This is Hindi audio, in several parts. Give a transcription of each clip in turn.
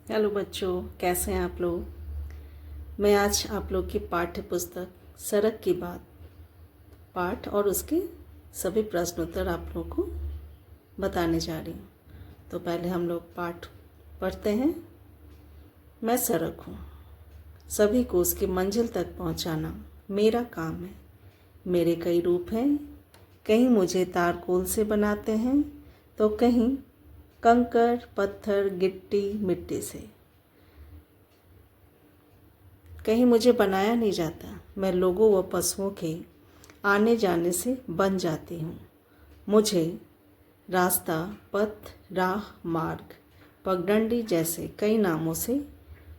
हेलो बच्चों, कैसे हैं आप लोग। मैं आज आप लोग की पाठ्य पुस्तक सड़क की बात पाठ और उसके सभी प्रश्न उत्तर आप लोग को बताने जा रही हूँ। तो पहले हम लोग पाठ पढ़ते हैं। मैं सड़क हूँ, सभी को उसकी मंजिल तक पहुँचाना मेरा काम है। मेरे कई रूप हैं, कहीं मुझे तारकोल से बनाते हैं तो कहीं कंकड़ पत्थर गिट्टी मिट्टी से। कहीं मुझे बनाया नहीं जाता, मैं लोगों व पशुओं के आने जाने से बन जाती हूँ। मुझे रास्ता पथ राह मार्ग पगडंडी जैसे कई नामों से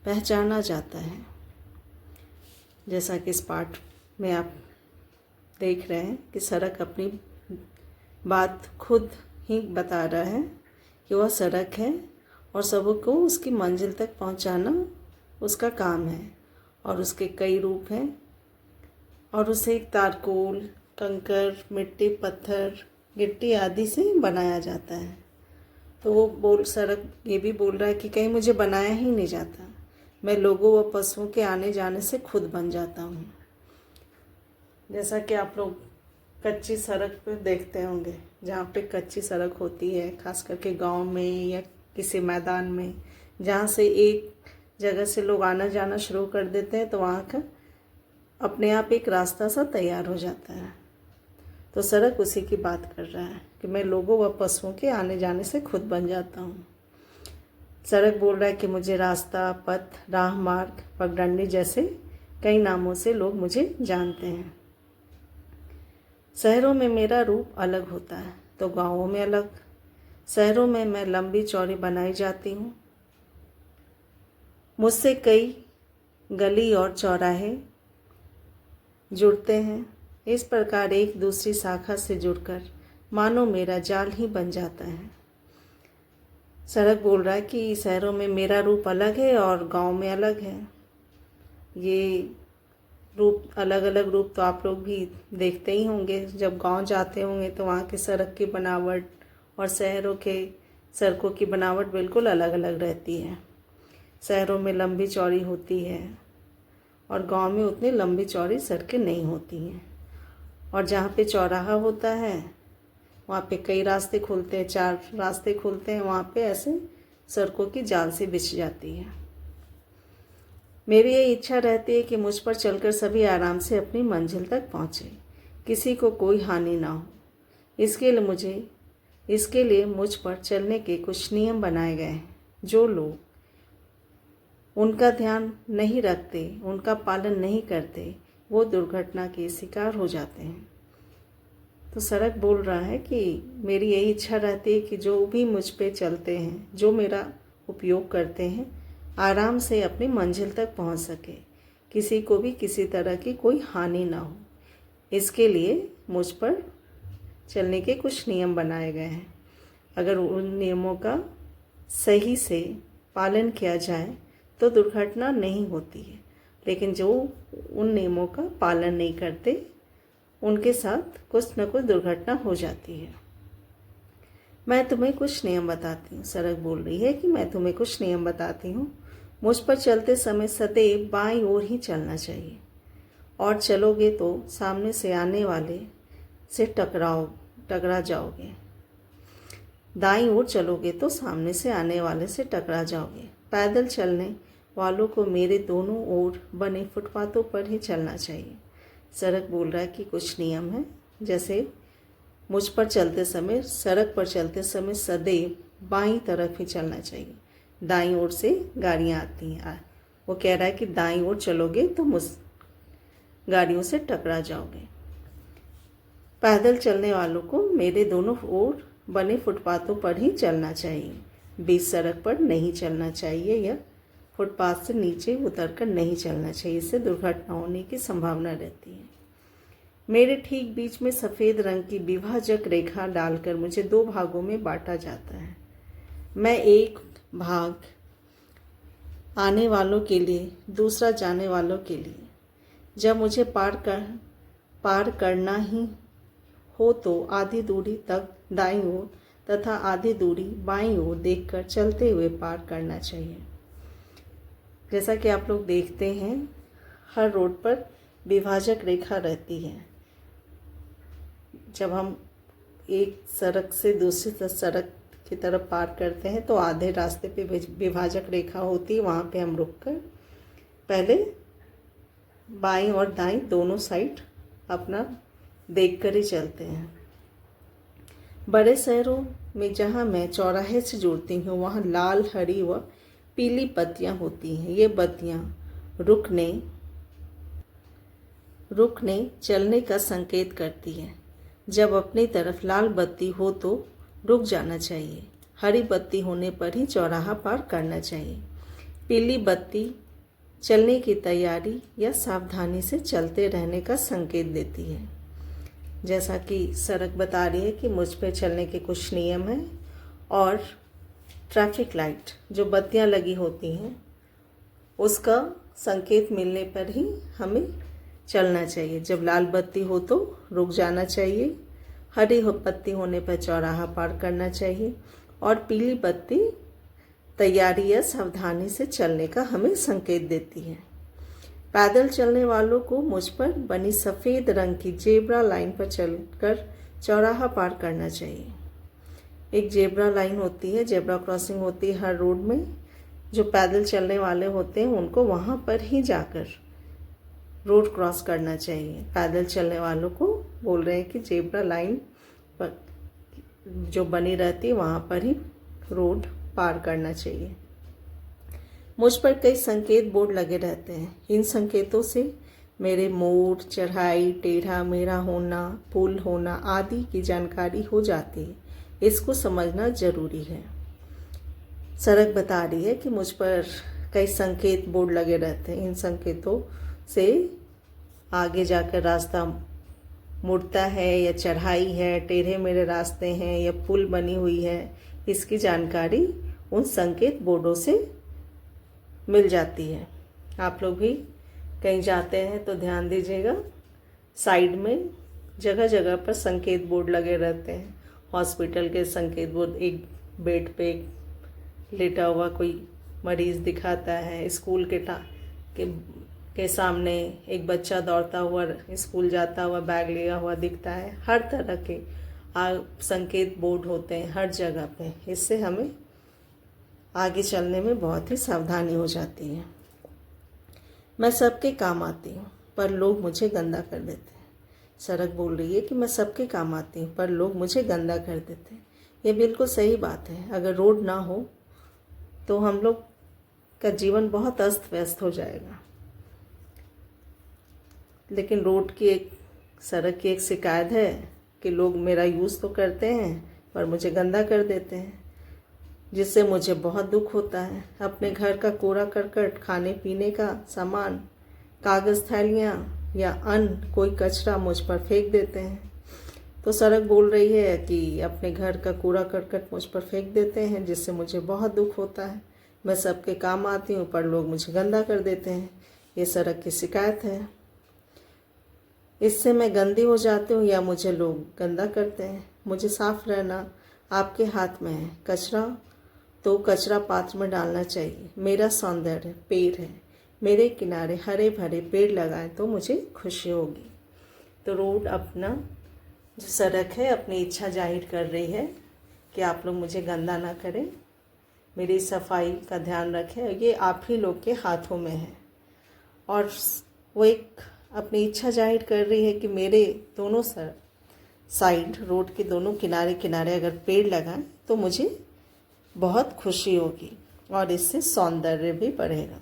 पहचाना जाता है। जैसा कि इस पाठ में आप देख रहे हैं कि सड़क अपनी बात खुद ही बता रहा है कि वह सड़क है और सबको उसकी मंजिल तक पहुंचाना उसका काम है और उसके कई रूप हैं और उसे तारकोल कंकड़ मिट्टी पत्थर गिट्टी आदि से बनाया जाता है। तो वो सड़क ये भी बोल रहा है कि कहीं मुझे बनाया ही नहीं जाता, मैं लोगों व पशुओं के आने जाने से खुद बन जाता हूँ। जैसा कि आप लोग कच्ची सड़क पे देखते होंगे, जहाँ पे कच्ची सड़क होती है, खास करके गांव में या किसी मैदान में, जहाँ से एक जगह से लोग आना जाना शुरू कर देते हैं तो वहाँ का अपने आप एक रास्ता सा तैयार हो जाता है। तो सड़क उसी की बात कर रहा है कि मैं लोगों व पशुओं के आने जाने से खुद बन जाता हूँ। सड़क बोल रहा है कि मुझे रास्ता पथ राह मार्ग पगडंडी जैसे कई नामों से लोग मुझे जानते हैं। शहरों में मेरा रूप अलग होता है तो गांवों में अलग। शहरों में मैं लंबी चौड़ी बनाई जाती हूँ, मुझसे कई गली और चौराहे जुड़ते हैं। इस प्रकार एक दूसरी शाखा से जुड़कर मानो मेरा जाल ही बन जाता है। सड़क बोल रहा है कि शहरों में मेरा रूप अलग है और गांव में अलग है। ये रूप अलग अलग रूप तो आप लोग भी देखते ही होंगे, जब गांव जाते होंगे तो वहाँ की सड़क की बनावट और शहरों के सड़कों की बनावट बिल्कुल अलग अलग रहती है। शहरों में लंबी चौड़ी होती है और गांव में उतनी लंबी चौड़ी सड़कें नहीं होती हैं। और जहाँ पे चौराहा होता है वहाँ पे कई रास्ते खुलते हैं, 4 रास्ते खुलते हैं, वहाँ पे ऐसे सड़कों की जाल सी बिछ जाती है। मेरी ये इच्छा रहती है कि मुझ पर चलकर सभी आराम से अपनी मंजिल तक पहुँचे, किसी को कोई हानि ना हो। इसके लिए मुझ पर चलने के कुछ नियम बनाए गए हैं। जो लोग उनका ध्यान नहीं रखते, उनका पालन नहीं करते, वो दुर्घटना के शिकार हो जाते हैं। तो सड़क बोल रहा है कि मेरी यही इच्छा रहती है कि जो भी मुझ पे चलते हैं, जो मेरा उपयोग करते हैं, आराम से अपनी मंजिल तक पहुंच सके, किसी को भी किसी तरह की कोई हानि ना हो। इसके लिए मुझ पर चलने के कुछ नियम बनाए गए हैं। अगर उन नियमों का सही से पालन किया जाए तो दुर्घटना नहीं होती है, लेकिन जो उन नियमों का पालन नहीं करते उनके साथ कुछ न कुछ दुर्घटना हो जाती है। मैं तुम्हें कुछ नियम बताती हूँ। सड़क बोल रही है कि मैं तुम्हें कुछ नियम बताती हूँ। मुझ पर चलते समय सदैव बाईं ओर ही चलना चाहिए और चलोगे तो सामने से आने वाले से टकरा जाओगे। दाईं ओर चलोगे तो सामने से आने वाले से टकरा जाओगे। पैदल चलने वालों को मेरे दोनों ओर बने फुटपाथों पर ही चलना चाहिए। सड़क बोल रहा है कि कुछ नियम हैं, जैसे मुझ पर चलते समय, सड़क पर चलते समय सदैव बाईं तरफ ही चलना चाहिए। दाईं ओर से गाड़ियाँ आती हैं, वो कह रहा है कि दाईं ओर चलोगे तो गाड़ियों से टकरा जाओगे। पैदल चलने वालों को मेरे दोनों ओर बने फुटपाथों पर ही चलना चाहिए, बीच सड़क पर नहीं चलना चाहिए या फुटपाथ से नीचे उतरकर नहीं चलना चाहिए, इससे दुर्घटना होने की संभावना रहती है। मेरे ठीक बीच में सफ़ेद रंग की विभाजक रेखा डालकर मुझे 2 भागों में बांटा जाता है। मैं एक भाग आने वालों के लिए, दूसरा जाने वालों के लिए। जब मुझे पार करना ही हो तो आधी दूरी तक दाईं ओर तथा आधी दूरी बाईं ओर देखकर चलते हुए पार करना चाहिए। जैसा कि आप लोग देखते हैं, हर रोड पर विभाजक रेखा रहती है। जब हम एक सड़क से दूसरी सड़क की तरफ पार करते हैं तो आधे रास्ते पे विभाजक रेखा होती है। वहाँ पे हम रुककर पहले बाईं और दाईं दोनों साइड अपना देख कर ही चलते हैं। बड़े शहरों में जहाँ मैं चौराहे से जुड़ती हूँ वहाँ लाल, हरी व पीली बत्तियाँ होती हैं। ये बत्तियाँ रुकने चलने का संकेत करती हैं। जब अपनी तरफ लाल बत्ती हो तो रुक जाना चाहिए। हरी बत्ती होने पर ही चौराहा पार करना चाहिए। पीली बत्ती चलने की तैयारी या सावधानी से चलते रहने का संकेत देती है। जैसा कि सड़क बता रही है कि मुझ पर चलने के कुछ नियम हैं, और ट्रैफिक लाइट जो बत्तियां लगी होती हैं उसका संकेत मिलने पर ही हमें चलना चाहिए। जब लाल बत्ती हो तो रुक जाना चाहिए, हरी बत्ती होने पर चौराहा पार करना चाहिए, और पीली बत्ती तैयारी या सावधानी से चलने का हमें संकेत देती है। पैदल चलने वालों को मुझ पर बनी सफ़ेद रंग की जेब्रा लाइन पर चलकर चौराहा पार करना चाहिए। एक जेब्रा लाइन होती है, जेब्रा क्रॉसिंग होती है हर रोड में। जो पैदल चलने वाले होते हैं उनको वहाँ पर ही जाकर रोड क्रॉस करना चाहिए। पैदल चलने वालों को बोल रहे हैं कि जेब्रा लाइन पर जो बनी रहती है वहाँ पर ही रोड पार करना चाहिए। मुझ पर कई संकेत बोर्ड लगे रहते हैं। इन संकेतों से मेरे मोड़, चढ़ाई, टेढ़ा मेढ़ा होना, पुल होना आदि की जानकारी हो जाती है। इसको समझना जरूरी है। सड़क बता रही है कि मुझ पर कई संकेत बोर्ड लगे रहते हैं। इन संकेतों से आगे जाकर रास्ता मुड़ता है या चढ़ाई है, टेढ़े मेढ़े रास्ते हैं या पुल बनी हुई है, इसकी जानकारी उन संकेत बोर्डों से मिल जाती है। आप लोग भी कहीं जाते हैं तो ध्यान दीजिएगा, साइड में जगह जगह पर संकेत बोर्ड लगे रहते हैं। हॉस्पिटल के संकेत बोर्ड, एक बेड पे लेटा हुआ कोई मरीज़ दिखाता है। स्कूल के सामने एक बच्चा दौड़ता हुआ स्कूल जाता हुआ बैग लिया हुआ दिखता है। हर तरह के संकेत बोर्ड होते हैं हर जगह पे। इससे हमें आगे चलने में बहुत ही सावधानी हो जाती है। मैं सबके काम आती हूँ पर लोग मुझे गंदा कर देते हैं। सड़क बोल रही है कि मैं सबके काम आती हूँ पर लोग मुझे गंदा कर देते हैं। ये बिल्कुल सही बात है। अगर रोड ना हो तो हम लोग का जीवन बहुत अस्त व्यस्त हो जाएगा। लेकिन सड़क की एक शिकायत है कि लोग मेरा यूज़ तो करते हैं पर मुझे गंदा कर देते हैं, जिससे मुझे बहुत दुख होता है। अपने घर का कूड़ा करकट, खाने पीने का सामान, कागज़ थैलियाँ या अन्य कोई कचरा मुझ पर फेंक देते हैं। तो सड़क बोल रही है कि अपने घर का कूड़ा करकट मुझ पर फेंक देते हैं, जिससे मुझे बहुत दुख होता है। मैं सबके काम आती हूँ पर लोग मुझे गंदा कर देते हैं। ये सड़क की शिकायत है। इससे मैं गंदी हो जाती हूँ या मुझे लोग गंदा करते हैं। मुझे साफ रहना आपके हाथ में है। कचरा तो कचरा पात्र में डालना चाहिए। मेरा सौंदर्य पेड़ है। मेरे किनारे हरे भरे पेड़ लगाएं तो मुझे खुशी होगी। तो रोड अपना जो सड़क है अपनी इच्छा जाहिर कर रही है कि आप लोग मुझे गंदा ना करें, मेरी सफाई का ध्यान रखें। ये आप ही लोग के हाथों में है। और वो एक अपनी इच्छा जाहिर कर रही है कि मेरे दोनों साइड, रोड के दोनों किनारे किनारे अगर पेड़ लगाएं तो मुझे बहुत खुशी होगी और इससे सौंदर्य भी बढ़ेगा।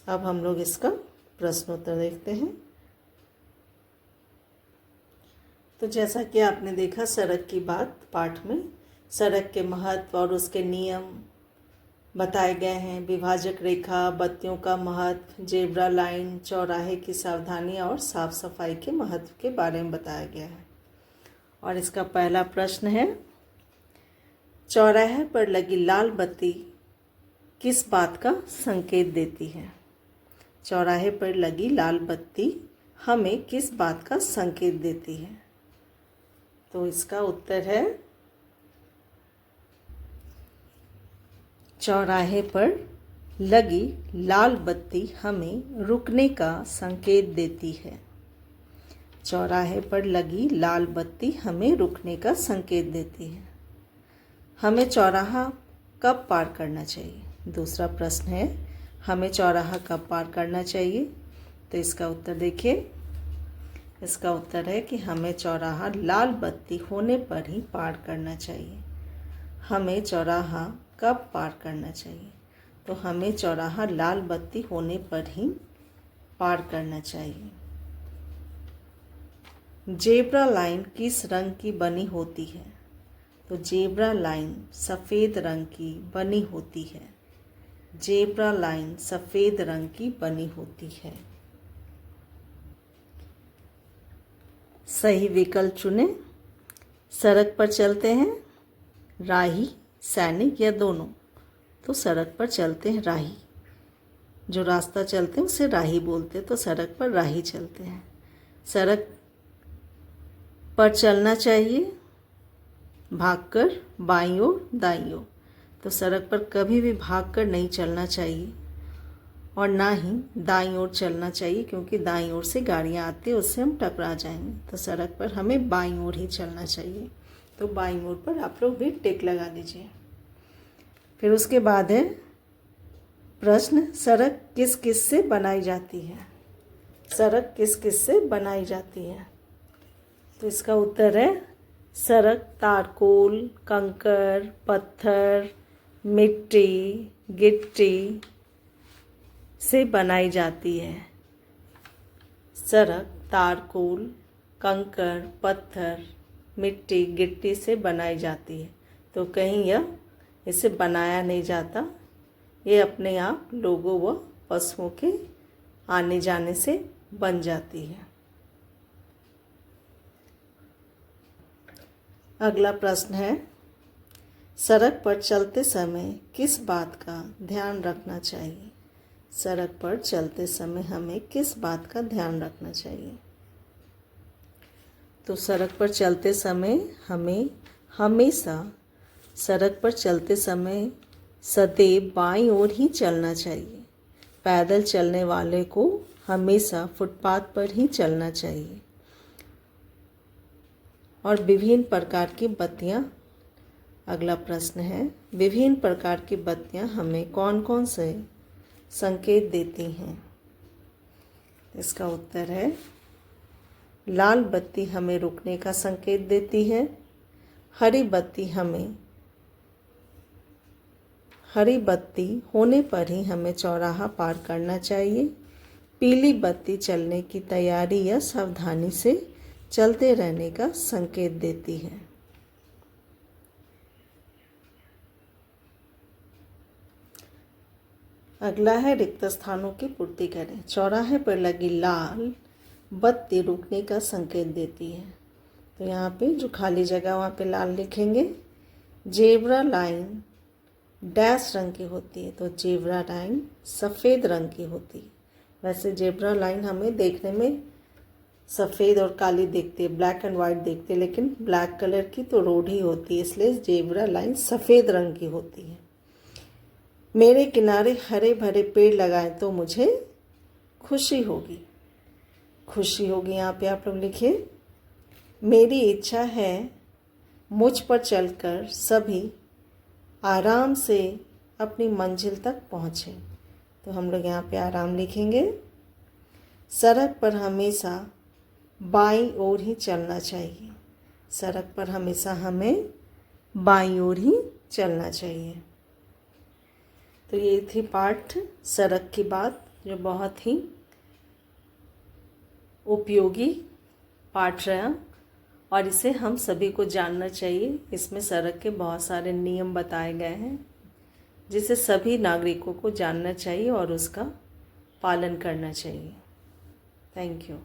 अब हम लोग इसका प्रश्नोत्तर देखते हैं। तो जैसा कि आपने देखा सड़क की बात पाठ में सड़क के महत्व और उसके नियम बताए गए हैं। विभाजक रेखा, बत्तियों का महत्व, जेब्रा लाइन, चौराहे की सावधानियाँ और साफ सफाई के महत्व के बारे में बताया गया है। और इसका पहला प्रश्न है, चौराहे पर लगी लाल बत्ती किस बात का संकेत देती है? चौराहे पर लगी लाल बत्ती हमें किस बात का संकेत देती है? तो इसका उत्तर है, चौराहे पर लगी लाल बत्ती हमें रुकने का संकेत देती है। चौराहे पर लगी लाल बत्ती हमें रुकने का संकेत देती है। हमें चौराहा कब पार करना चाहिए? दूसरा प्रश्न है, हमें चौराहा कब पार करना चाहिए? तो इसका उत्तर देखिए। इसका उत्तर है कि हमें चौराहा लाल बत्ती होने पर ही पार करना चाहिए। हमें चौराहा कब पार करना चाहिए? तो हमें चौराहा लाल बत्ती होने पर ही पार करना चाहिए। जेब्रा लाइन किस रंग की बनी होती है? तो जेब्रा लाइन सफ़ेद रंग की बनी होती है। जेब्रा लाइन सफ़ेद रंग की बनी होती है। सही विकल्प चुनें। सड़क पर चलते हैं राही, सैनिक या दोनों? तो सड़क पर चलते हैं राही। जो रास्ता चलते हैं उसे राही बोलते हैं, तो सड़क पर राही चलते हैं। सड़क पर चलना चाहिए भागकर बाईं ओर दाईं ओर? तो सड़क पर कभी भी भागकर नहीं चलना चाहिए और ना ही दाईं ओर चलना चाहिए, क्योंकि दाईं ओर से गाड़ियाँ आती हैं, उससे हम टकरा जाएंगे। तो सड़क पर हमें बाईं ओर ही चलना चाहिए। तो बाईं ओर पर आप लोग भी टिक लगा दीजिए। फिर उसके बाद है प्रश्न, सड़क किस किस से बनाई जाती है? सड़क किस किस से बनाई जाती है? तो इसका उत्तर है सड़क तारकोल, कंकर, पत्थर, मिट्टी, गिट्टी से बनाई जाती है। सड़क तारकोल, कंकर, पत्थर, मिट्टी, गिट्टी से बनाई जाती है। तो कहीं यह इसे बनाया नहीं जाता, ये अपने आप लोगों व पशुओं के आने जाने से बन जाती है। अगला प्रश्न है, सड़क पर चलते समय किस बात का ध्यान रखना चाहिए? सड़क पर चलते समय हमें किस बात का ध्यान रखना चाहिए? तो सड़क पर चलते समय हमें हमेशा सड़क पर चलते समय सदैव बाईं ओर ही चलना चाहिए। पैदल चलने वाले को हमेशा फुटपाथ पर ही चलना चाहिए। और विभिन्न प्रकार की बत्तियां, अगला प्रश्न है, विभिन्न प्रकार की बत्तियां हमें कौन कौन से संकेत देती हैं? इसका उत्तर है लाल बत्ती हमें रुकने का संकेत देती है। हरी बत्ती होने पर ही हमें चौराहा पार करना चाहिए। पीली बत्ती चलने की तैयारी या सावधानी से चलते रहने का संकेत देती है। अगला है रिक्त स्थानों की पूर्ति करें। चौराहे पर लगी लाल बत्ती रुकने का संकेत देती है। तो यहाँ पे जो खाली जगह वहाँ पे लाल लिखेंगे। जेब्रा लाइन डैश रंग की होती है, तो जेब्रा लाइन सफ़ेद रंग की होती है। वैसे जेब्रा लाइन हमें देखने में सफ़ेद और काली दिखती है, ब्लैक एंड वाइट दिखती है, लेकिन ब्लैक कलर की तो रोड ही होती है, इसलिए जेब्रा लाइन सफ़ेद रंग की होती है। मेरे किनारे हरे भरे पेड़ लगाएं तो मुझे खुशी होगी। खुशी होगी यहाँ पे आप लोग लिखिए। मेरी इच्छा है मुझ पर चलकर सभी आराम से अपनी मंजिल तक पहुँचें। तो हम लोग यहाँ पे आराम लिखेंगे। सड़क पर हमेशा बाईं ओर ही चलना चाहिए। सड़क पर हमेशा हमें बाईं ओर ही चलना चाहिए। तो ये थी पाठ सड़क की बात, जो बहुत ही उपयोगी पाठ रहा और इसे हम सभी को जानना चाहिए। इसमें सड़क के बहुत सारे नियम बताए गए हैं जिसे सभी नागरिकों को जानना चाहिए और उसका पालन करना चाहिए। Thank you.